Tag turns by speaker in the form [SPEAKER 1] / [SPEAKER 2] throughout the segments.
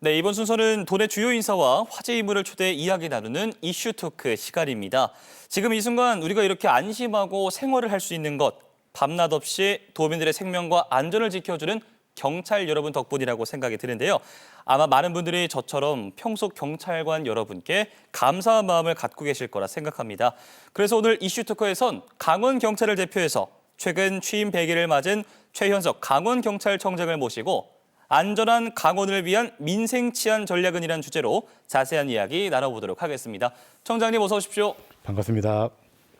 [SPEAKER 1] 네, 이번 순서는 도내 주요 인사와 화제 인물을 초대해 이야기 나누는 이슈 토크 시간입니다. 지금 이 순간 우리가 이렇게 안심하고 생활을 할 수 있는 것, 밤낮 없이 도민들의 생명과 안전을 지켜주는 경찰 여러분 덕분이라고 생각이 드는데요. 아마 많은 분들이 저처럼 평소 경찰관 여러분께 감사한 마음을 갖고 계실 거라 생각합니다. 그래서 오늘 이슈 토크에선 강원경찰을 대표해서 최근 취임 100일을 맞은 최현석 강원경찰청장을 모시고 안전한 강원을 위한 민생 치안 전략은이라는 주제로 자세한 이야기 나눠보도록 하겠습니다. 청장님 어서 오십시오.
[SPEAKER 2] 반갑습니다.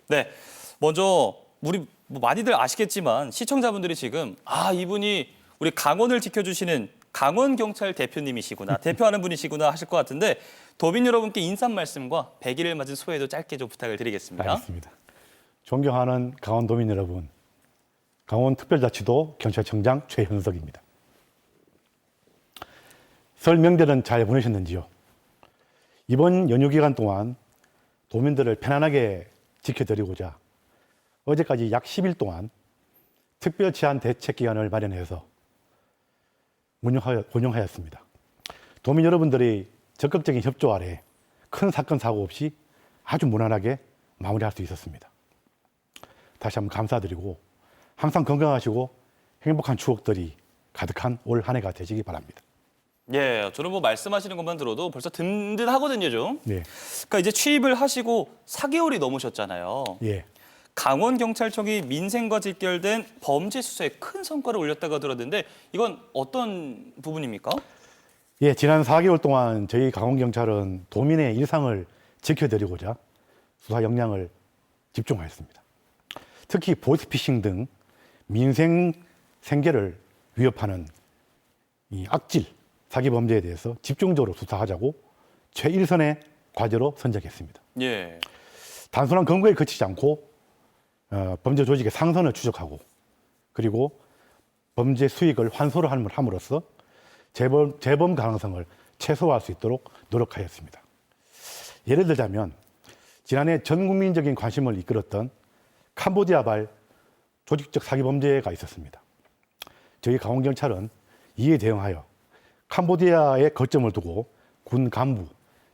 [SPEAKER 1] 네, 먼저 우리 많이들 아시겠지만 시청자분들이 지금 이분이 우리 강원을 지켜주시는 강원경찰 대표님이시구나, 대표하는 분이시구나 하실 것 같은데 도민 여러분께 인사 말씀과 100일을 맞은 소회도 짧게 좀 부탁을 드리겠습니다.
[SPEAKER 2] 알겠습니다. 존경하는 강원도민 여러분, 강원특별자치도 경찰청장 최현석입니다. 설 명절은 잘 보내셨는지요? 이번 연휴 기간 동안 도민들을 편안하게 지켜드리고자 어제까지 약 10일 동안 특별치안대책기관을 마련해서 운영하였습니다. 도민 여러분들의 적극적인 협조 아래 큰 사건 사고 없이 아주 무난하게 마무리할 수 있었습니다. 다시 한번 감사드리고 항상 건강하시고 행복한 추억들이 가득한 올 한 해가 되시기 바랍니다.
[SPEAKER 1] 예, 저는 말씀하시는 것만 들어도 벌써 든든하거든요, 좀.
[SPEAKER 2] 네.
[SPEAKER 1] 그러니까 이제 취임을 하시고 4개월이 넘으셨잖아요.
[SPEAKER 2] 예.
[SPEAKER 1] 강원경찰청이 민생과 직결된 범죄 수사에 큰 성과를 올렸다고 들었는데 이건 어떤 부분입니까?
[SPEAKER 2] 예, 지난 4개월 동안 저희 강원경찰은 도민의 일상을 지켜드리고자 수사 역량을 집중하였습니다. 특히 보이스피싱 등 민생 생계를 위협하는 이 악질 사기 범죄에 대해서 집중적으로 수사하자고 최일선의 과제로 선정했습니다.
[SPEAKER 1] 예.
[SPEAKER 2] 단순한 검거에 그치지 않고 범죄 조직의 상선을 추적하고 그리고 범죄 수익을 환수를 함으로써 재범 가능성을 최소화할 수 있도록 노력하였습니다. 예를 들자면 지난해 전 국민적인 관심을 이끌었던 캄보디아발 조직적 사기 범죄가 있었습니다. 저희 강원경찰은 이에 대응하여 캄보디아에 거점을 두고 군 간부,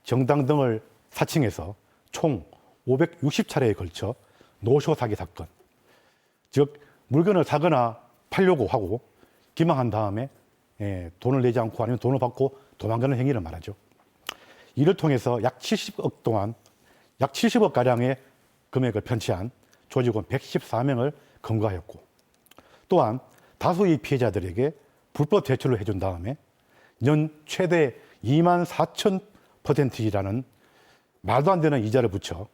[SPEAKER 2] 정당 등을 사칭해서 총 560차례에 걸쳐 노쇼 사기 사건, 즉 물건을 사거나 팔려고 하고 기망한 다음에 돈을 내지 않고 아니면 돈을 받고 도망가는 행위를 말하죠. 이를 통해서 약 70억 동안 약 70억 가량의 금액을 편취한 조직원 114명을 검거하였고 또한 다수의 피해자들에게 불법 대출을 해준 다음에 연 최대 24,000%이라는 말도 안 되는 이자를 붙여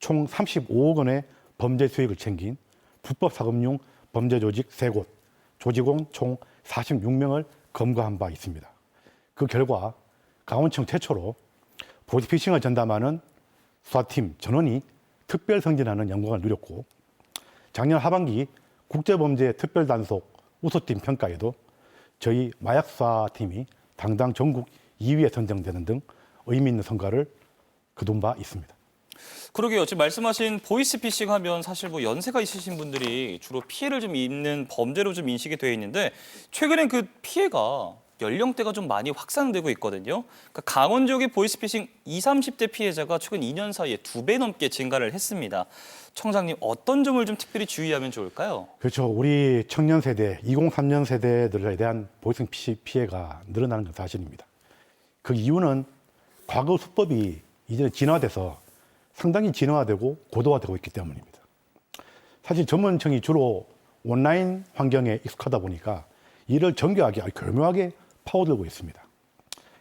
[SPEAKER 2] 총 35억 원의 범죄 수익을 챙긴 불법 사금융 범죄 조직 3곳, 조직원 총 46명을 검거한 바 있습니다. 그 결과 강원청 최초로 보이스피싱을 전담하는 수사팀 전원이 특별 승진하는 영광을 누렸고 작년 하반기 국제범죄 특별단속 우수팀 평가에도 저희 마약수사팀이 당당 전국 2위에 선정되는 등 의미 있는 성과를 거둔 바 있습니다.
[SPEAKER 1] 그러게요. 지금 말씀하신 보이스피싱 하면 사실 연세가 있으신 분들이 주로 피해를 좀 입는 범죄로 좀 인식이 되어 있는데 최근엔 그 피해가 연령대가 좀 많이 확산되고 있거든요. 그러니까 강원 지역의 보이스피싱 20, 30대 피해자가 최근 2년 사이에 2배 넘게 증가를 했습니다. 청장님 어떤 점을 좀 특별히 주의하면 좋을까요?
[SPEAKER 2] 그렇죠. 우리 청년 세대, 2003년 세대들에 대한 보이스피싱 피해가 늘어나는 건 사실입니다. 그 이유는 과거 수법이 이제 진화돼서 상당히 진화되고 고도화되고 있기 때문입니다. 사실 전문청이 주로 온라인 환경에 익숙하다 보니까 이를 정교하게 교묘하게 파고들고 있습니다.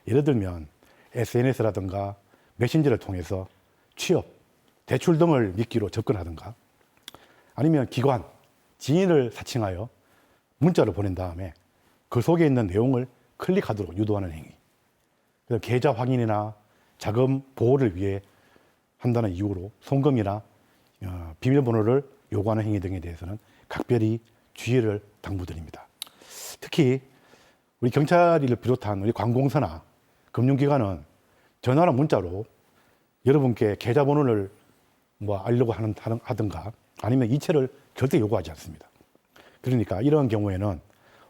[SPEAKER 2] 예를 들면 SNS라든가 메신저를 통해서 취업, 대출 등을 미끼로 접근하든가 아니면 기관, 지인을 사칭하여 문자를 보낸 다음에 그 속에 있는 내용을 클릭하도록 유도하는 행위. 계좌 확인이나 자금 보호를 위해 한다는 이유로 송금이나 비밀번호를 요구하는 행위 등에 대해서는 각별히 주의를 당부드립니다. 특히 우리 경찰을 비롯한 우리 관공서나 금융기관은 전화나 문자로 여러분께 계좌번호를 알려고 하든가 아니면 이체를 절대 요구하지 않습니다. 그러니까 이런 경우에는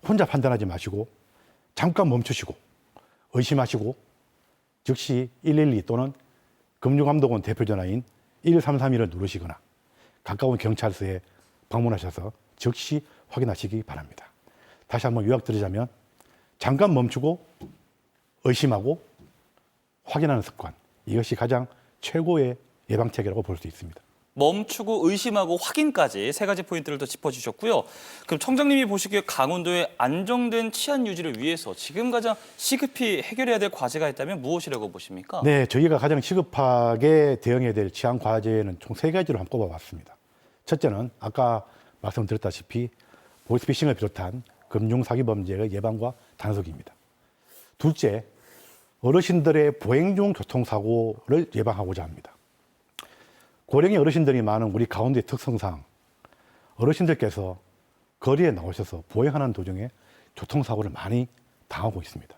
[SPEAKER 2] 혼자 판단하지 마시고 잠깐 멈추시고 의심하시고 즉시 112 또는 금융감독원 대표전화인 1331을 누르시거나 가까운 경찰서에 방문하셔서 즉시 확인하시기 바랍니다. 다시 한번 요약드리자면 잠깐 멈추고 의심하고 확인하는 습관, 이것이 가장 최고의 예방책이라고 볼 수 있습니다.
[SPEAKER 1] 멈추고 의심하고 확인까지 세 가지 포인트를 더 짚어주셨고요. 그럼 청장님이 보시기에 강원도의 안정된 치안 유지를 위해서 지금 가장 시급히 해결해야 될 과제가 있다면 무엇이라고 보십니까?
[SPEAKER 2] 네, 저희가 가장 시급하게 대응해야 될 치안 과제는 총 세 가지로 한번 꼽아봤습니다. 첫째는 아까 말씀드렸다시피 보이스피싱을 비롯한 금융사기 범죄의 예방과 단속입니다. 둘째, 어르신들의 보행 중 교통사고를 예방하고자 합니다. 고령의 어르신들이 많은 우리 강원도의 특성상 어르신들께서 거리에 나오셔서 보행하는 도중에 교통사고를 많이 당하고 있습니다.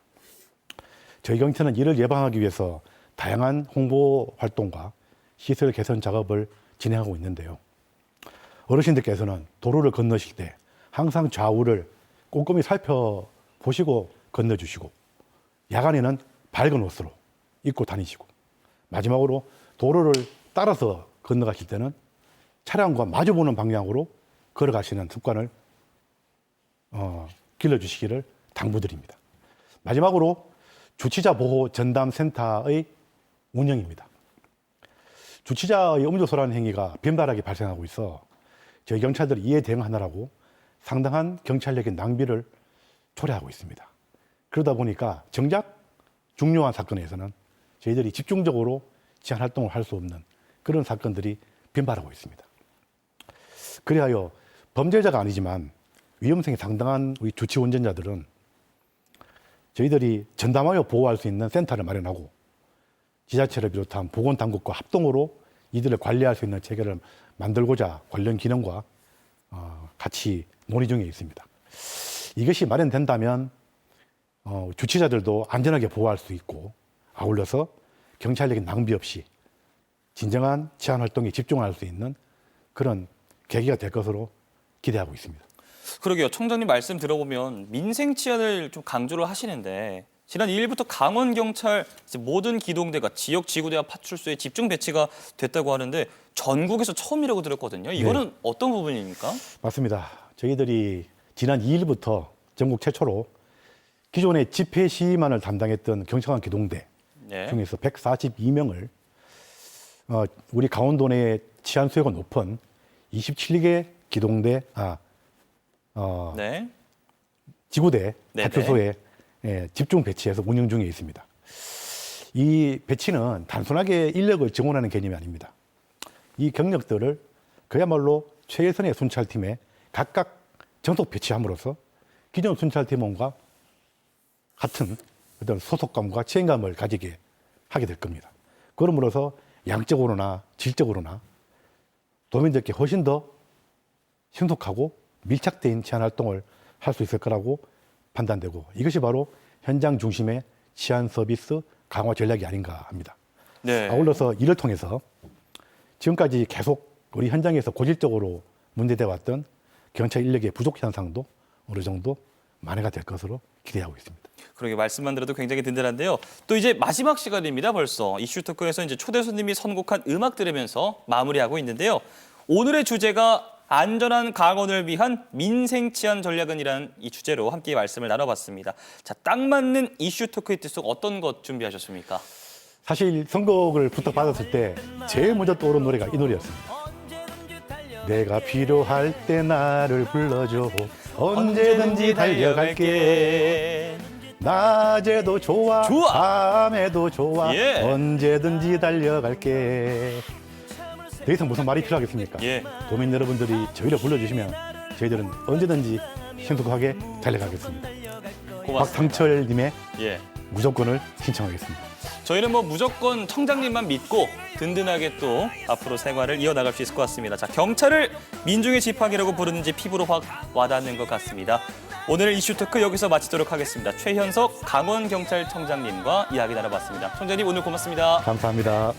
[SPEAKER 2] 저희 경찰은 이를 예방하기 위해서 다양한 홍보 활동과 시설 개선 작업을 진행하고 있는데요. 어르신들께서는 도로를 건너실 때 항상 좌우를 꼼꼼히 살펴보시고 건너주시고, 야간에는 밝은 옷으로 입고 다니시고, 마지막으로 도로를 따라서 건너가실 때는 차량과 마주보는 방향으로 걸어가시는 습관을 길러주시기를 당부드립니다. 마지막으로 주치자 보호 전담 센터의 운영입니다. 주치자의 음주소라는 행위가 빈발하게 발생하고 있어 저희 경찰들이 이에 대응하느라고 상당한 경찰력의 낭비를 초래하고 있습니다. 그러다 보니까 정작 중요한 사건에서는 저희들이 집중적으로 치안 활동을 할 수 없는 그런 사건들이 빈발하고 있습니다. 그리하여 범죄자가 아니지만 위험성이 상당한 우리 주치 운전자들은 저희들이 전담하여 보호할 수 있는 센터를 마련하고 지자체를 비롯한 보건당국과 합동으로 이들을 관리할 수 있는 체계를 만들고자 관련 기능과 같이 논의 중에 있습니다. 이것이 마련된다면 주치자들도 안전하게 보호할 수 있고, 아울러서 경찰력의 낭비 없이 진정한 치안 활동에 집중할 수 있는 그런 계기가 될 것으로 기대하고 있습니다.
[SPEAKER 1] 그러게요. 청장님 말씀 들어보면 민생 치안을 좀 강조를 하시는데 지난 2일부터 강원경찰 모든 기동대가 지역 지구대와 파출소에 집중 배치가 됐다고 하는데 전국에서 처음이라고 들었거든요. 이거는
[SPEAKER 2] 네.
[SPEAKER 1] 어떤 부분입니까?
[SPEAKER 2] 맞습니다. 저희들이 지난 2일부터 전국 최초로 기존의 집회 시위만을 담당했던 경찰관 기동대
[SPEAKER 1] 네.
[SPEAKER 2] 중에서 142명을 우리 강원도 내 치안 수요가 높은 27개 기동대,
[SPEAKER 1] 네.
[SPEAKER 2] 지구대
[SPEAKER 1] 네네.
[SPEAKER 2] 파출소에 집중 배치해서 운영 중에 있습니다. 이 배치는 단순하게 인력을 증원하는 개념이 아닙니다. 이 경력들을 그야말로 최예선의 순찰팀에 각각 전속 배치함으로써 기존 순찰팀원과 같은 어떤 소속감과 책임감을 가지게 하게 될 겁니다. 그러므로서 양적으로나 질적으로나 도민들께 훨씬 더 신속하고 밀착된 치안 활동을 할 수 있을 거라고 판단되고, 이것이 바로 현장 중심의 치안 서비스 강화 전략이 아닌가 합니다.
[SPEAKER 1] 네.
[SPEAKER 2] 아울러서 이를 통해서 지금까지 계속 우리 현장에서 고질적으로 문제되어 왔던 경찰 인력의 부족 현상도 어느 정도 만회가 될 것으로 기대하고 있습니다.
[SPEAKER 1] 그러게 말씀만 들어도 굉장히 든든한데요. 또 이제 마지막 시간입니다. 벌써 이슈 토크에서 이제 초대 손님이 선곡한 음악 들으면서 마무리하고 있는데요. 오늘의 주제가 안전한 강원을 위한 민생 치안 전략은이라는 이 주제로 함께 말씀을 나눠봤습니다. 자, 딱 맞는 이슈 토크 히트 속 어떤 것 준비하셨습니까?
[SPEAKER 2] 사실 선곡을 부탁받았을 때 제일 먼저 떠오른 노래가 이 노래였습니다. 내가 필요할 때 나를 불러줘, 언제든지 달려갈게. 낮에도 좋아, 밤에도 좋아,
[SPEAKER 1] 예.
[SPEAKER 2] 언제든지 달려갈게. 더 이상 무슨 말이 필요하겠습니까?
[SPEAKER 1] 예.
[SPEAKER 2] 도민 여러분들이 저희를 불러주시면 저희들은 언제든지 신속하게 달려가겠습니다.
[SPEAKER 1] 고맙습니다.
[SPEAKER 2] 박상철님의
[SPEAKER 1] 예.
[SPEAKER 2] 무조건을 신청하겠습니다.
[SPEAKER 1] 저희는 뭐 무조건 청장님만 믿고 든든하게 또 앞으로 생활을 이어나갈 수 있을 것 같습니다. 자, 경찰을 민중의 지팡이라고 부르는지 피부로 확 와닿는 것 같습니다. 오늘 이슈 토크 여기서 마치도록 하겠습니다. 최현석 강원경찰청장님과 이야기 나눠봤습니다. 청장님 오늘 고맙습니다.
[SPEAKER 2] 감사합니다.